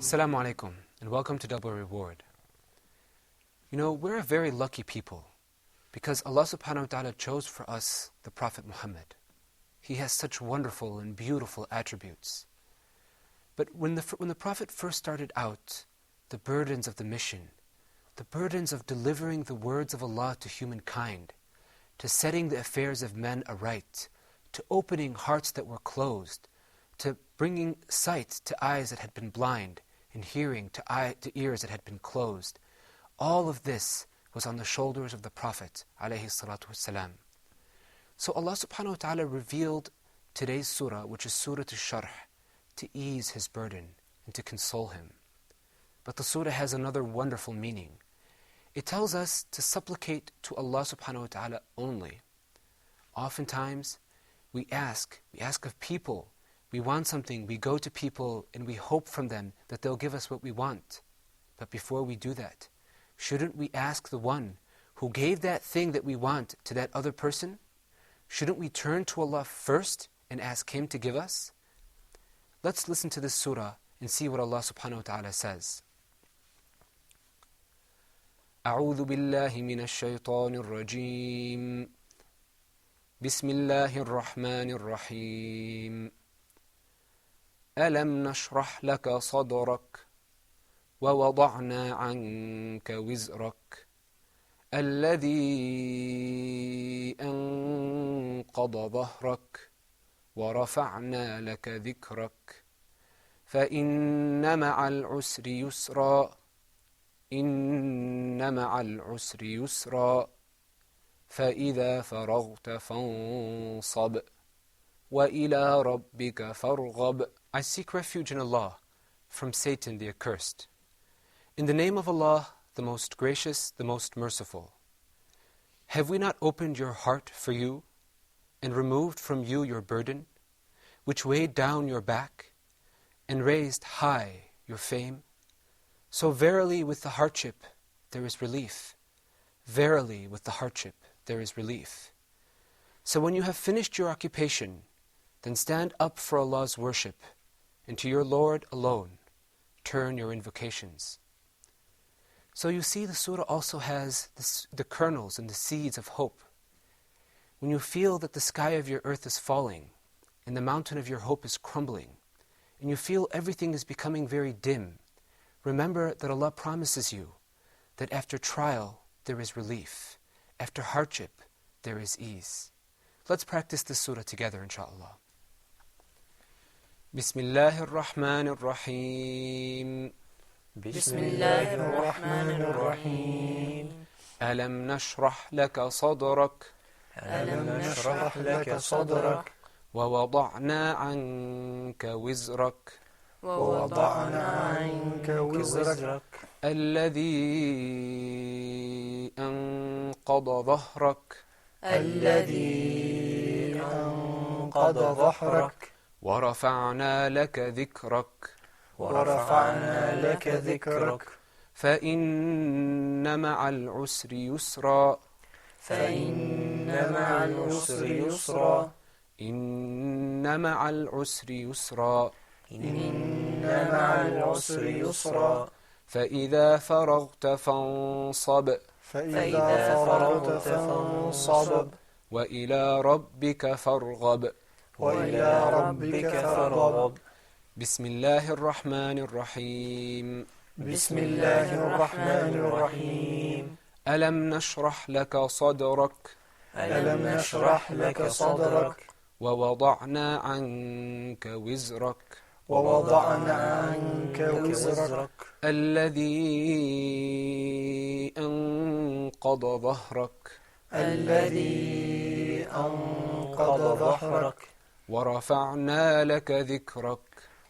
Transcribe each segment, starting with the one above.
Assalamu alaikum and welcome to Double Reward. You know, we're a very lucky people because Allah subhanahu wa ta'ala chose for us the Prophet Muhammad. He has such wonderful and beautiful attributes. But when the Prophet first started out, the burdens of the mission, the burdens of delivering the words of Allah to humankind, to setting the affairs of men aright, to opening hearts that were closed, to bringing sight to eyes that had been blind, and hearing to ears that had been closed. All of this was on the shoulders of the Prophet ﷺ. So Allah subhanahu wa ta'ala revealed today's surah, which is Surah Al-Sharh, to ease his burden and to console him. But the surah has another wonderful meaning. It tells us to supplicate to Allah subhanahu wa ta'ala only. Oftentimes, we ask of people. We want something, we go to people and we hope from them that they'll give us what we want. But before we do that, shouldn't we ask the one who gave that thing that we want to that other person? Shouldn't we turn to Allah first and ask Him to give us? Let's listen to this surah and see what Allah subhanahu wa ta'ala says. أعوذ بالله من الشيطان الرجيم بسم الله الرحمن الرحيم ألم نشرح لك صدرك ووضعنا عنك وزرك الذي أنقض ظهرك ورفعنا لك ذكرك فإن مع العسر يسرا إن مع العسر يسرا فإذا فرغت فانصب وإلى ربك فارغب. I seek refuge in Allah from Satan the accursed. In the name of Allah, the most gracious, the most merciful. Have we not opened your heart for you and removed from you your burden, which weighed down your back and raised high your fame? So verily with the hardship there is relief. Verily with the hardship there is relief. So when you have finished your occupation, then stand up for Allah's worship, and to your Lord alone turn your invocations. So you see, the surah also has the kernels and the seeds of hope. When you feel that the sky of your earth is falling, and the mountain of your hope is crumbling, and you feel everything is becoming very dim, remember that Allah promises you that after trial there is relief, after hardship there is ease. Let's practice this surah together, inshaAllah. بسم الله الرحمن الرحيم بسم الله الرحمن الرحيم ألم نشرح لك صدرك ألم نشرح لك صدرك ووضعنا عنك وزرك ووضعنا عنك وزرك الذي أنقض ظهرك الذي أنقض ظهرك ورفعنا لك ذكرك ورفعنا لك ذكرك فإن مع العسر يسرا فإن مع العسر يسرا إن مع العسر يسرا إن مع العسر يسرا فإذا فرغت فانصب فإذا فرغت فانصب وإلى ربك فارغب وإلى ربك فارغب. بسم الله الرحمن الرحيم بسم الله الرحمن الرحيم ألم نشرح لك صدرك ألم نشرح لك صدرك ووضعنا عنك وزرك ووضعنا عنك وزرك الذي أنقض ظهرك الذي أنقض ظهرك ورفعنا لك ذكرك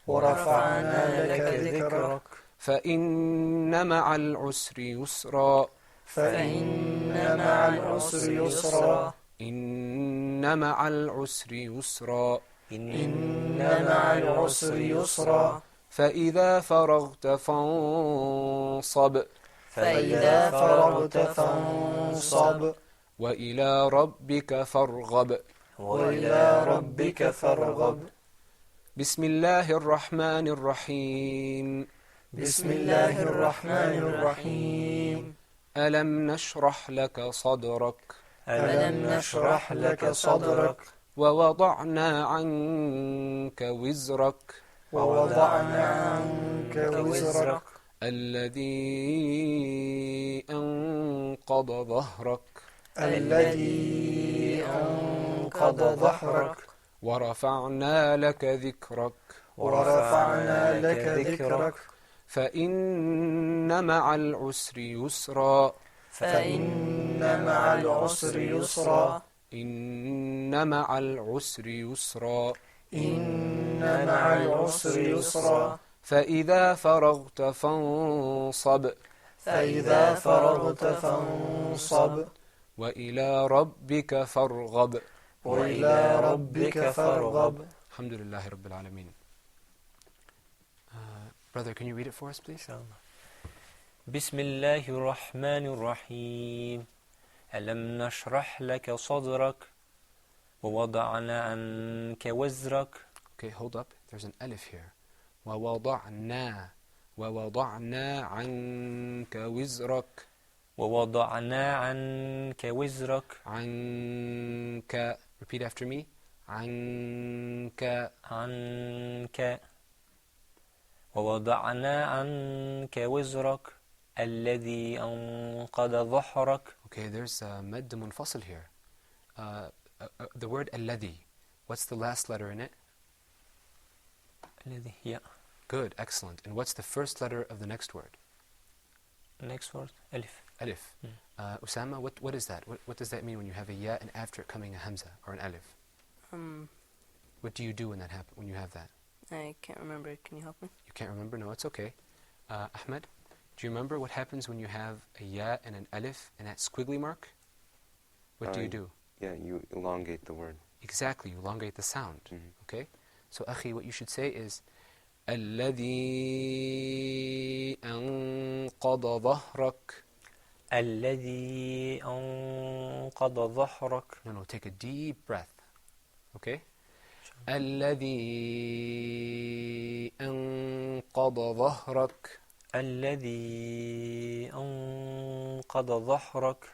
ورفعنا لك ذكرك فإن مع العسر يسرا فإن مع العسر يسرا إن مع العسر يسرا إن مع العسر يسرا فإذا فرغت فانصب فإذا فرغت فانصب وإلى ربك فارغب وإلى ربك فارغب. بسم الله الرحمن الرحيم بسم الله الرحمن الرحيم ألم نشرح لك صدرك ألم نشرح لك صدرك ووضعنا عنك وزرك ووضعنا عنك وزرك الذي أنقض ظهرك الذي أنقض ظهرك ورفعنا لك ذكرك ورفعنا لك ذكرك فإن مع العسر يسرا فإن مع العسر يسرا إن مع العسر يسرا إن مع العسر يسرا فإذا فرغت فانصب فإذا فرغت فانصب وإلى ربك فارغب وإلى ربك فارغب. الحمد لله رب العالمين. Brother, can you read it for us, please? بسم الله الرحمن الرحيم ألم نشرح لك صدرك ووضعنا عنك وزرك. Okay, hold up. There's an alif here. ووضعنا عنك وزرك ووضعنا عنك وزرك عنك. Repeat after me. عنك ووضعنا عنك وزرك الذي أنقض ظهرك. Okay, there's a مد منفصل here. The word الذي. What's the last letter in it? الذي هي. Good, excellent. And what's the first letter of the next word? Next word ألف. Alif. Osama, what is that? What does that mean when you have a ya and after it coming a hamza or an alif? What do you do when you have that? I can't remember. Can you help me? You can't remember? No, it's okay. Ahmad, do you remember what happens when you have a ya and an alif and that squiggly mark? What do you do? Yeah, you elongate the word. Exactly, you elongate the sound. Okay? So, Akhi, what you should say is الذي أنقض ظهرك. الذي أنقض ظهرك. No, take a deep breath. Okay? الذي أنقض ظهرك. الذي أنقض ظهرك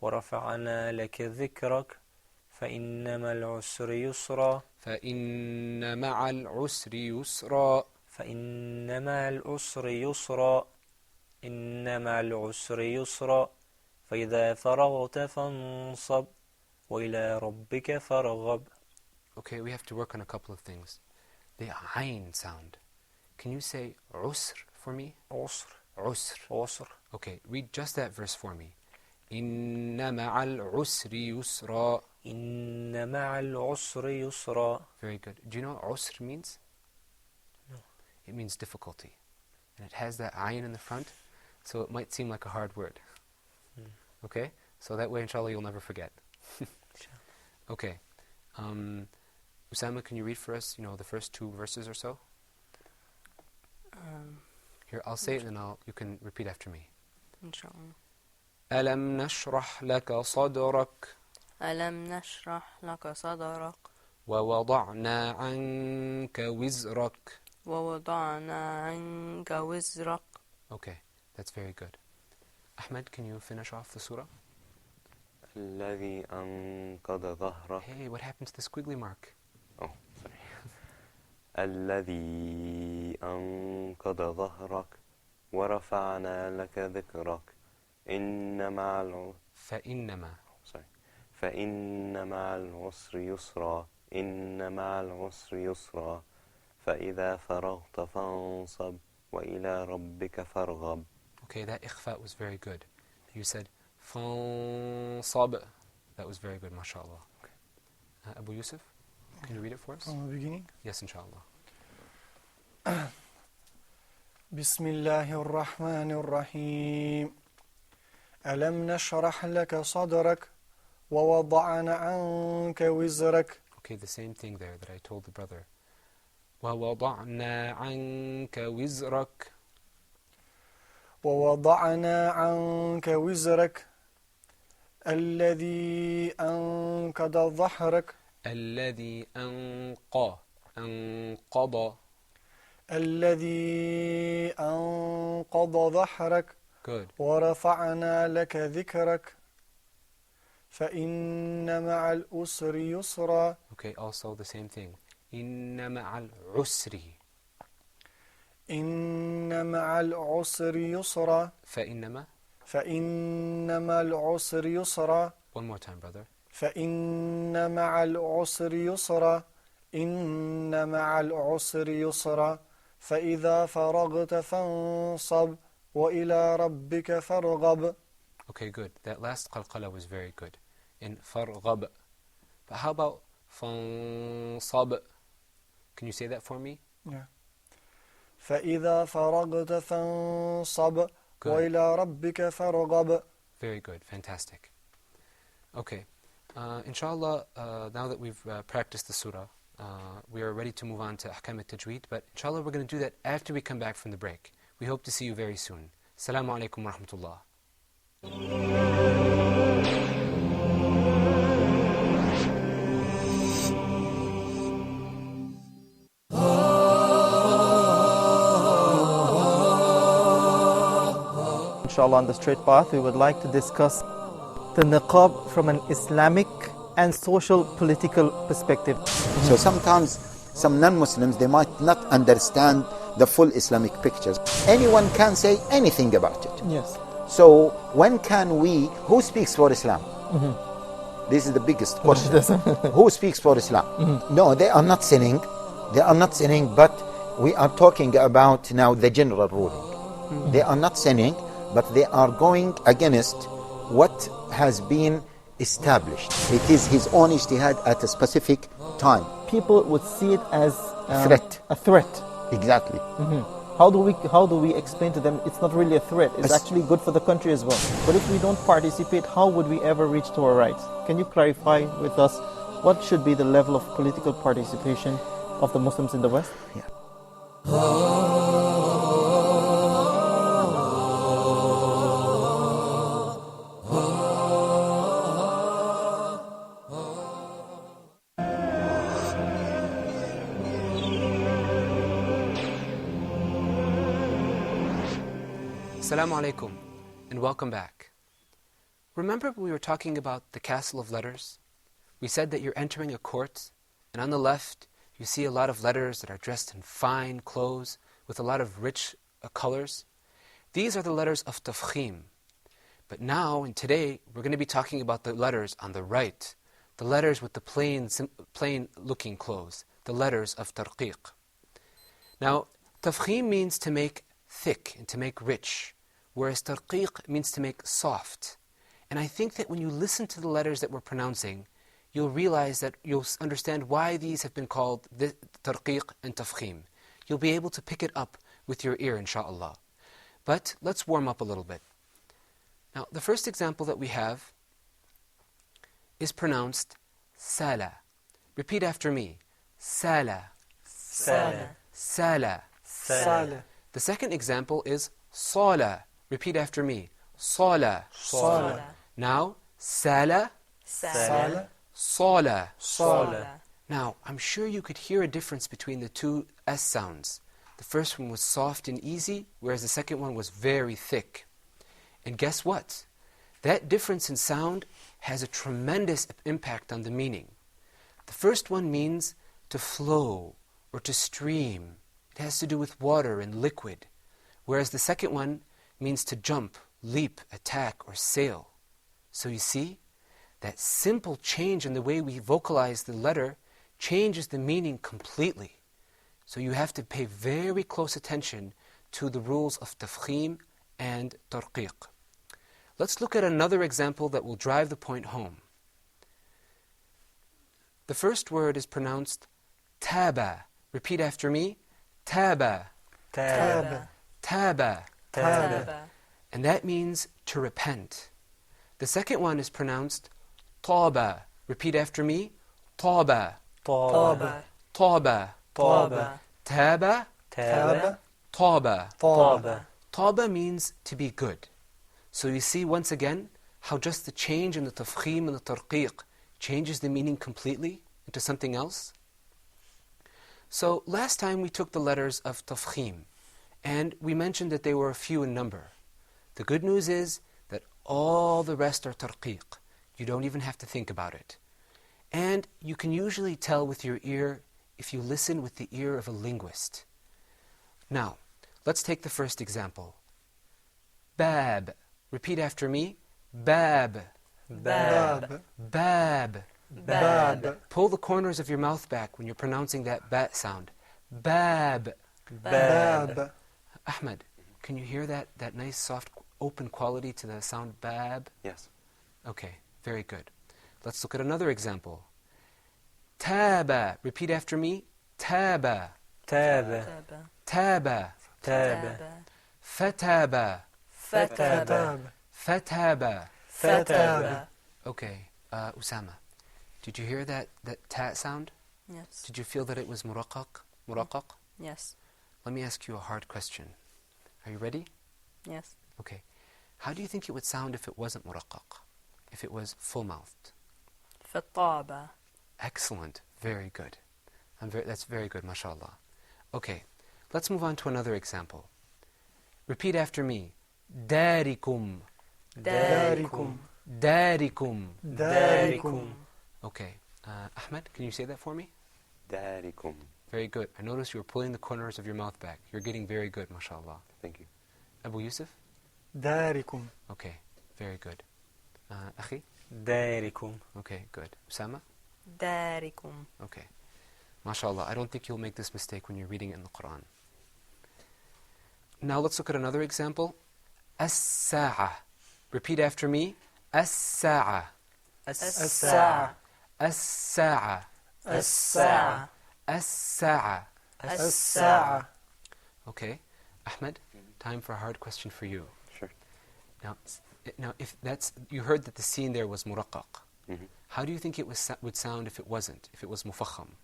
ورفعنا لك ذكرك فإن مع العسر يسرا. فإن مع العسر يسرا. فإن مع العسر يسرا. إن مع العسر يسرا فإذا فرغت فانصب وإلى ربك فارغب. Okay, we have to work on a couple of things. The ayn sound. Can you say عسر for me? عسر. Okay, read just that verse for me. إن مع العسر يسرا. إن مع العسر يسرا. Very good. Do you know what عسر means? No. It means difficulty. And it has that ayn in the front, so it might seem like a hard word. Okay? So that way, inshallah, you'll never forget. Okay. Osama, can you read for us, the first 2 verses or so? Here, I'll say it and then you can repeat after me. Inshallah. ألم نشرح لك صدرك ألم نشرح لك صدرك ووضعنا عنك وزرك. ووضعنا عنك وزرك. Okay, that's very good. Ahmed, can you finish off the surah? الذي أنقض ظهرك. Hey, what happened to the squiggly mark? Oh, sorry. الذي أنقض ظهرك ورفعنا لك ذكرك إن مع فإن مع العسر يسرا. إن مع العسر يسرا فإذا فرغت فانصب وإلى ربك فارغب. Okay, that ikhfa was very good. You said فانصب. That was very good, mashallah. Okay. Abu Yusuf, can you read it for us? From the beginning? Yes, inshallah. بسم الله الرحمن الرحيم ألم نشرح لك صدرك ووضعنا عنك وزرك. Okay, the same thing there that I told the brother. ووضعنا عنك وزرك. ووضعنا عنك وزرك الذي أنقض ظهرك. الذي أنقض. الذي أنقض ظهرك Good. ورفعنا لك ذكرك فإن مع الأسر يسرا. Okay, also the same thing. إن مع العسر. إن مع العسر يسرا فإنما. فإن مع العسر يسرا. One more time, brother. فإن مع العسر يسرا. إن مع العسر يسرا فإذا فرغت فانصب وإلى ربك فارغب. Okay, good. That last qalqala was very good. In farghab. But how about fansab? Can you say that for me? Yeah. فإذا فرغت فانصب Good. وإلى ربك فارغب. Very good. Fantastic. Okay. Inshallah, now that we've practiced the surah, we are ready to move on to ahkam al-tajweed. But inshallah, we're going to do that after we come back from the break. We hope to see you very soon. Assalamu alaikum wa rahmatullah. Inshallah, on the straight path, we would like to discuss the niqab from an Islamic and social political perspective. So sometimes some non-Muslims, they might not understand the full Islamic pictures. Anyone can say anything about it. Yes. So when can we, who speaks for Islam? This is the biggest question. Who speaks for Islam? No, they are not sinning. They are not sinning, but we are talking about now the general ruling. They are not sinning, but they are going against what has been established. It is his own ijtihad at a specific time. People would see it as Threat. a threat. Exactly. How do we explain to them it's not really a threat? It's actually good for the country as well. But if we don't participate, how would we ever reach to our rights? Can you clarify with us what should be the level of political participation of the Muslims in the West? Yeah. Assalamu alaikum and welcome back. Remember we were talking about the castle of letters? We said that you're entering a court, and on the left you see a lot of letters that are dressed in fine clothes with a lot of rich colors. These are the letters of tafkhim. But now and today we're going to be talking about the letters on the right, the letters with the plain looking clothes, the letters of tarqiq. Now, tafkhim means to make thick and to make rich, whereas tarqiq means to make soft. And I think that when you listen to the letters that we're pronouncing, you'll realize that you'll understand why these have been called tarqiq and tafkhim. You'll be able to pick it up with your ear, inshaAllah. But let's warm up a little bit. Now, the first example that we have is pronounced sala. Repeat after me. Sala. Sala. Sala. Sala. The second example is sala. Repeat after me. Sala. Sala. Now, sala, Sala. sala. Sala. Now, I'm sure you could hear a difference between the two S sounds. The first one was soft and easy, whereas the second one was very thick. And guess what? That difference in sound has a tremendous impact on the meaning. The first one means to flow or to stream. It has to do with water and liquid. Whereas the second one means to jump, leap, attack, or sail. So you see, that simple change in the way we vocalize the letter changes the meaning completely. So you have to pay very close attention to the rules of tafkhim and tarqiq. Let's look at another example that will drive the point home. The first word is pronounced taba. Repeat after me. Taba. Taba. Taba. Taba. And that means to repent. The second one is pronounced taba. Repeat after me. Taba. Taba. Taba. Taba. Taba. Taba. Taba. Taba. Taba means to be good. So you see once again how just the change in the tafkhim and the tarqiq changes the meaning completely into something else. So last time we took the letters of tafkhim, and we mentioned that they were few in number. The good news is that all the rest are tarqiq. You don't even have to think about it. And you can usually tell with your ear if you listen with the ear of a linguist. Now, let's take the first example. Bab. Repeat after me. Bab. Bab. Bab. Bab. Pull the corners of your mouth back when you're pronouncing that bat sound. Bab. Bab. Ahmad, can you hear that nice, soft, open quality to the sound bab? Yes. Okay, very good. Let's look at another example. Taba. Repeat after me. Taba. Taba. Taba. Taba. Fataba. Fataba. Fataba. Fataba. Okay, Osama, did you hear that ta sound? Yes. Did you feel that it was muraqqaq? Muraqqaq? Yes. Let me ask you a hard question. Are you ready? Yes. Okay. How do you think it would sound if it wasn't muraqqaq? If it was full-mouthed? Fataba. Excellent. Very good. That's very good, mashallah. Okay. Let's move on to another example. Repeat after me. Darikum. Darikum. Darikum. Darikum. Okay. Ahmed, can you say that for me? Darikum. Very good. I noticed you were pulling the corners of your mouth back. You're getting very good, mashallah. Thank you. Abu Yusuf? Darikum. Okay. Very good. Akhi? Darikum. Okay, good. Osama? Darikum. Okay. MashaAllah, I don't think you'll make this mistake when you're reading it in the Quran. Now let's look at another example. As-sa'a. Repeat after me. As-sa'a. As-sa'a. As-sa'a. As-sa'a. As-sa'a. As-sa'a. Okay. Ahmed, time for a hard question for you. Sure. Now, if that's, you heard that the scene there was muraqqaq. Mhm. How do you think it would sound if it wasn't, if it was mufakham?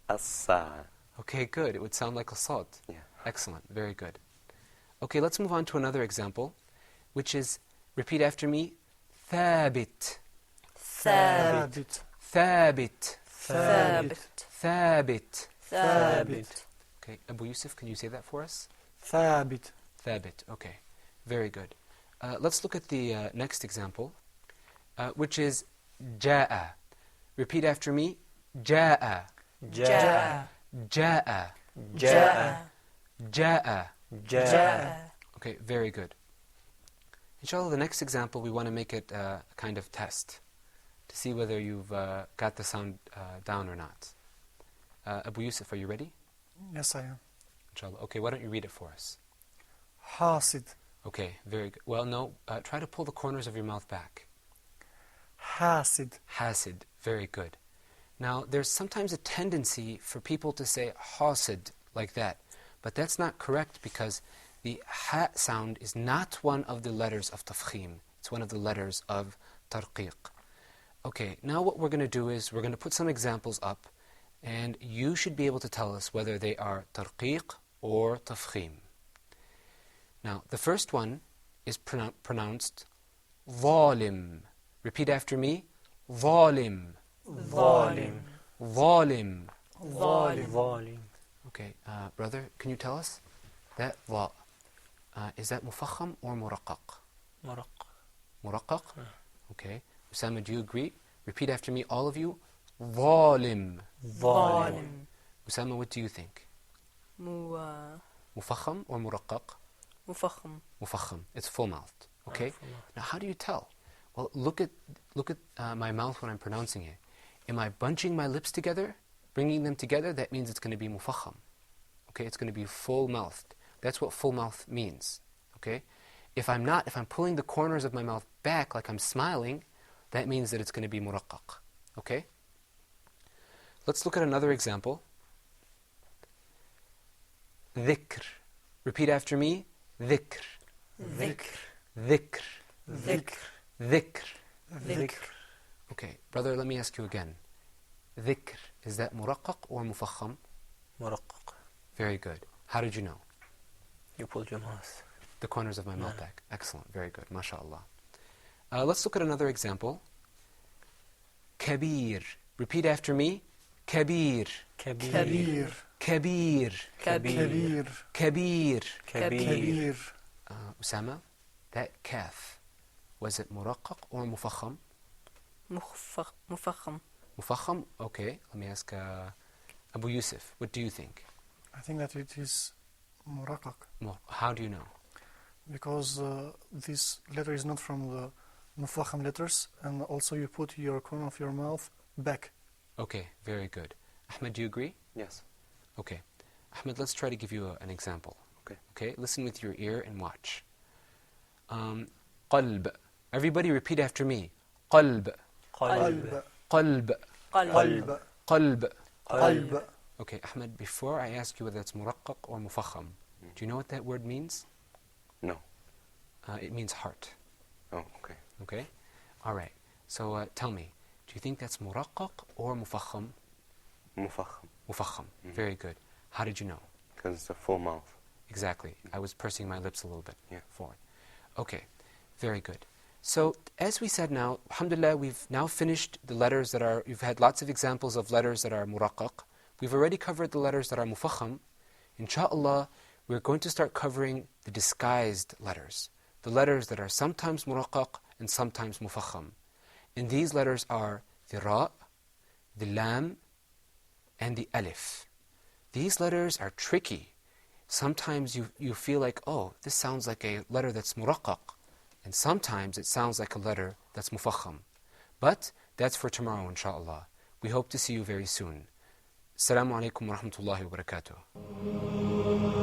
As-sa'a. Okay, good. It would sound like a sad. Yeah. Excellent. Very good. Okay, let's move on to another example, which is, repeat after me, thabit. Thabit. Thabit. Thabit. Thabit. Thabit. Thabit. Okay, Abu Yusuf, can you say that for us? Thabit. Thabit. Okay, very good. Let's look at the next example, which is ja'a. Repeat after me, ja'a. Ja'a. Ja'a. Ja'a. Ja'a. Ja'a. Okay, very good. Inshallah, the next example, we want to make it a kind of test to see whether you've got the sound down or not. Abu Yusuf, are you ready? Yes, I am. Inshallah. Okay, why don't you read it for us? Hasid. Okay, very good. Well, no, try to pull the corners of your mouth back. Hasid. Hasid, very good. Now, there's sometimes a tendency for people to say hasid like that, but that's not correct because the ha sound is not one of the letters of tafkhim. It's one of the letters of tarqiq. Okay, now what we're going to do is we're going to put some examples up, and you should be able to tell us whether they are tarqiq or tafkhim. Now, the first one is pronounced zalim. Repeat after me. Zalim. Zalim. Zalim. Zalim. Okay, brother, can you tell us that va? Is that mufakham or muraqqaq? Muraq. Muraqqaq? Okay. Osama, do you agree? Repeat after me, all of you. Zalim. Zalim. Osama, what do you think? Mufakham or muraqqaq? Mufakham. Mufakham. It's full-mouthed. Okay? Now, how do you tell? Well, look at my mouth when I'm pronouncing it. Am I bunching my lips together, bringing them together? That means it's going to be mufakham. Okay? It's going to be full-mouthed. That's what full mouth means. Okay? If I'm pulling the corners of my mouth back like I'm smiling, that means that it's going to be muraqqaq. Okay? Let's look at another example. Dhikr. Repeat after me. Dhikr. Dhikr. Dhikr. Dhikr. Dhikr. Dhikr. Okay, brother, let me ask you again. Dhikr, is that muraqqaq or mufakham? Muraq. Very good. How did you know? You pulled your mouth. The corners of my mouth back. Excellent. Very good. MashaAllah. Let's look at another example. Kabir. Repeat after me. Kabir. كبير كبير Kabir. كبير Kabir. كبير Osama, that kaf, was it muraqqaq or mufakham? مفخم. Mufakham? Okay, let me ask Abu Yusuf, what do you think? I think that it is مرقق How do you know? because this letter is not from the مفخم letters, and also you put your corner of your mouth back. Okay, very good. Ahmed, do you agree? Yes. Okay. Ahmed, let's try to give you an example. Okay, listen with your ear and watch. قلب. Everybody repeat after me. قلب. قلب قلب قلب. قلب قلب. قلب. Okay, Ahmed, before I ask you whether it's muraqqaq or mufakham, do you know what that word means? No. It means heart. Oh, okay. Okay? Alright. So tell me, do you think that's muraqqaq or mufakham? Mufakham. Mufakham. Very good. How did you know? Because it's a full mouth. Exactly. I was pursing my lips a little bit forward. Okay. Very good. So, as we said now, alhamdulillah, we've now finished the letters that are, you've had lots of examples of letters that are muraqqaq. We've already covered the letters that are mufakham. Insha'Allah, we're going to start covering the disguised letters. The letters that are sometimes muraqqaq and sometimes mufakham. And these letters are the ra, the lam, and the alif. These letters are tricky. Sometimes you feel like, oh, this sounds like a letter that's muraqqaq. And sometimes it sounds like a letter that's mufakham. But that's for tomorrow, inshaAllah. We hope to see you very soon. Assalamu alaikum wa rahmatullahi wa barakatuh.